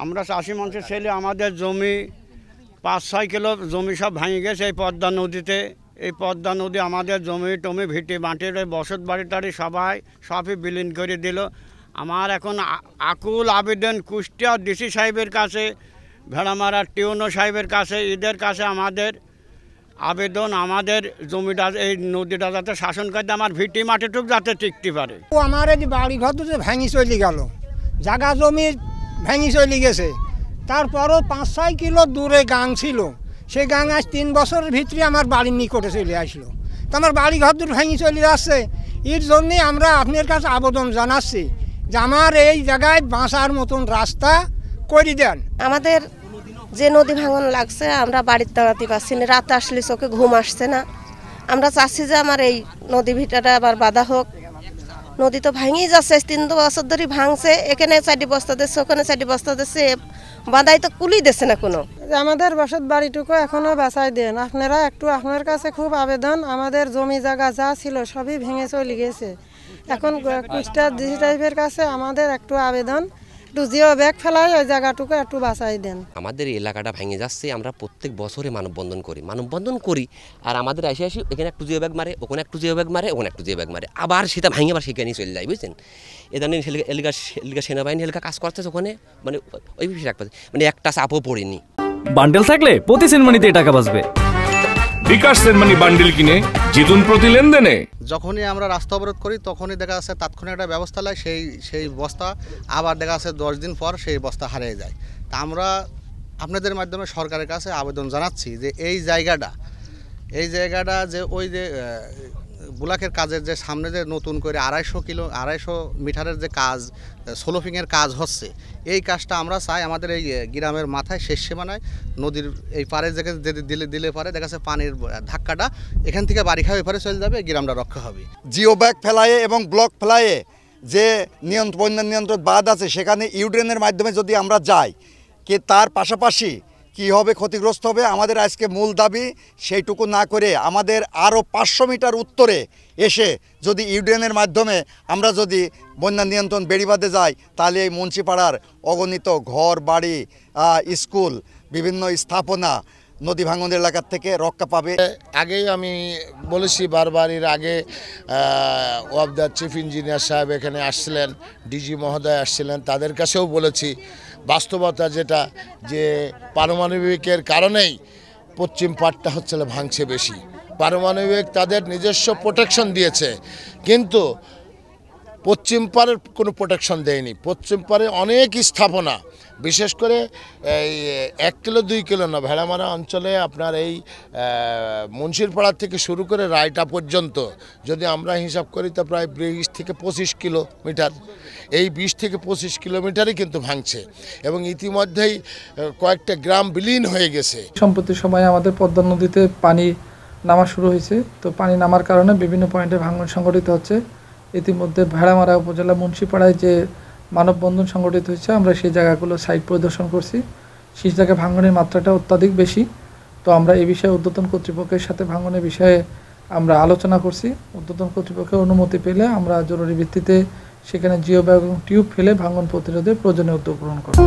আমরা চাষি মানুষের ছেলে, আমাদের জমি 5-6 কিলো জমি সব ভেঙে গেছে এই পদ্মা নদীতে। এই পদ্মা নদী আমাদের জমি টমি ভিটে মাটির বসত বাড়ি টাড়ি সবই বিলীন করে দিল। আমার এখন আকুল আবেদন কুষ্টিয়া ডিসি সাহেবের কাছে, ভেড়ামারার টিউনো সাহেবের কাছে, এদের কাছে আমাদের আবেদন, আমাদের জমিটা এই নদীটা যাতে শাসন করতে আমার ভিটি মাটিটুক যাতে টিকতে পারে। আমার এই বাড়ি ঘর তো ভেঙে চলে গেল, জায়গা জমি ভেঙে চলে গেছে। তারপরও 5-6 কিলো দূরে গাং ছিল, সেই গাং আজ 3 বছরের ভিতরে আমার বাড়ির নিকটে চলে আসলো। তো আমার বাড়ি ঘর দূর ভেঙে চলে যাচ্ছে। এর জন্যে আমরা আপনার কাছে আবেদন জানাচ্ছি যে আমার এই জায়গায় বাঁচার মতন রাস্তা করে দেন। আমাদের যে নদী ভাঙন লাগছে আমরা বাড়ির দাঁড়াতে পারছি না, রাত আসলে চোখে ঘুম আসছে না। আমরা চাচ্ছি যে আমার এই নদী ভিটাটা আবার বাধা হোক। নদী তো ভাঙেই যাচ্ছে, 3 বছর ধরে ভাঙছে। এখানে 4 বস্তা দিচ্ছে, ওখানে 4 বস্তা দিচ্ছে, বাধাই তো কুলি দিচ্ছে না কোনো। আমাদের বসত বাড়িটুকু এখনো বাঁচাই দেন আপনারা একটু। আপনার কাছে খুব আবেদন, আমাদের জমি জায়গা যা ছিল সবই ভেঙে চলে গেছে। এখন কুষ্টিয়া ডিসি সাহেবের কাছে আমাদের একটু আবেদন, একটু জিও ব্যাগ ফেলাই ওই জায়গাটুকু একটু বাঁচাই দেন। আমাদের এলাকাটা ভেঙে যাচ্ছে, আমরা প্রত্যেক বছরে মানববন্ধন করি আর আমাদের এসে এখানে একটু জিও ব্যাগ মারে, ওখানে একটু জিও ব্যাগ মারে, ওখানে একটু জিও ব্যাগ মারে, আবার সেটা ভেঙে আবার সেখানেই চলে যায়, বুঝছেন। এ ধরনের এলাকা সেনাবাহিনী এলাকা কাজ করতেছে ওখানে, মানে ওই বিষয়ে মানে একটা চাপও পড়েনি। বান্ডেল থাকলে প্রতি সেনমানিতে টাকা বাঁচবে। বিকাশ সেনমানি বান্ডেল কিনে জিতুন প্রতি লেনদেনে। যখনই আমরা রাস্তা অবরোধ করি তখনই দেখা যাচ্ছে তাৎক্ষণিক একটা ব্যবস্থা লাগে, সেই বস্তা আবার দেখা যাচ্ছে 10 দিন পর সেই বস্তা হারিয়ে যায়। তা আমরা আপনাদের মাধ্যমে সরকারের কাছে আবেদন জানাচ্ছি যে এই জায়গাটা যে ওই যে বুলাকের কাজের যে সামনে যে নতুন করে 250 মিটারের যে কাজ, সোলোফিংয়ের কাজ হচ্ছে, এই কাজটা আমরা চাই আমাদের এই গ্রামের মাথায় শেষ সীমানায় নদীর এই পারে দিলে পারে দেখা যাচ্ছে পানির ধাক্কাটা এখান থেকে বাড়ি খাওয়া এপারে চলে যাবে, গ্রামটা রক্ষা হবে। জিও ব্যাগ ফেলায়ে এবং ব্লক ফেলায়ে যে বন্যা নিয়ন্ত্রণ বাঁধ আছে সেখানে ইউড্রেনের মাধ্যমে যদি আমরা যাই, কি তার পাশাপাশি কি হবে, ক্ষতিগ্রস্ত হবে। আমাদের আজকে মূল দাবি সেইটুকু না করে আমাদের আরও 500 মিটার উত্তরে এসে যদি ইউড্রেনের মাধ্যমে আমরা যদি বন্যা নিয়ন্ত্রণ বেড়িবাঁধে যাই, তাহলে এই মুন্সিপাড়ার অগণিত ঘর বাড়ি, স্কুল, বিভিন্ন স্থাপনা নদী ভাঙনের এলাকার থেকে রক্ষা পাবে। আগেই আমি বলেছি বারবার, এর আগে ওয়াবদার চিফ ইঞ্জিনিয়ার সাহেব এখানে আসছিলেন, ডিজি মহোদয় আসছিলেন, তাদের কাছেও বলেছি বাস্তবতা যেটা যে পারমাণবিকের কারণেই পশ্চিম পাড়টা হচ্ছে ভাঙছে বেশি। পারমাণবিক তাদের নিজস্ব প্রোটেকশন দিয়েছে, কিন্তু পশ্চিম পাড়ের কোনো প্রোটেকশন দেয়নি। পশ্চিম পাড়ে অনেক স্থাপনা, বিশেষ করে এই 1 কিলো 2 কিলো না, ভেড়ামারা অঞ্চলে আপনার এই মুন্সিরপাড়া থেকে শুরু করে রায়টা পর্যন্ত যদি আমরা হিসাব করি তা প্রায় 20 থেকে 25 কিলোমিটার, এই 20 থেকে 25 কিলোমিটারই কিন্তু ভাঙছে এবং ইতিমধ্যেই কয়েকটা গ্রাম বিলীন হয়ে গেছে। সম্প্রতি সময়ে আমাদের পদ্মা নদীতে পানি নামা শুরু হয়েছে, তো পানি নামার কারণে বিভিন্ন পয়েন্টে ভাঙন সংঘটিত হচ্ছে। ইতিমধ্যে ভেড়ামারা উপজেলা মুন্সিপাড়ায় যে মানববন্ধন সংগঠিত হয়েছে, আমরা সেই জায়গাগুলো সাইট পরিদর্শন করছি। সেই জায়গায় ভাঙনের মাত্রাটা অত্যাধিক বেশি। তো আমরা এই বিষয়ে ঊর্ধ্বতন কর্তৃপক্ষের সাথে ভাঙনের বিষয়ে আমরা আলোচনা করছি। ঊর্ধ্বতন কর্তৃপক্ষের অনুমতি পেলে আমরা জরুরি ভিত্তিতে সেখানে জিও ব্যাগ এবং টিউব ফেলে ভাঙন প্রতিরোধে প্রয়োজনীয় উদ্যোগ গ্রহণ করব।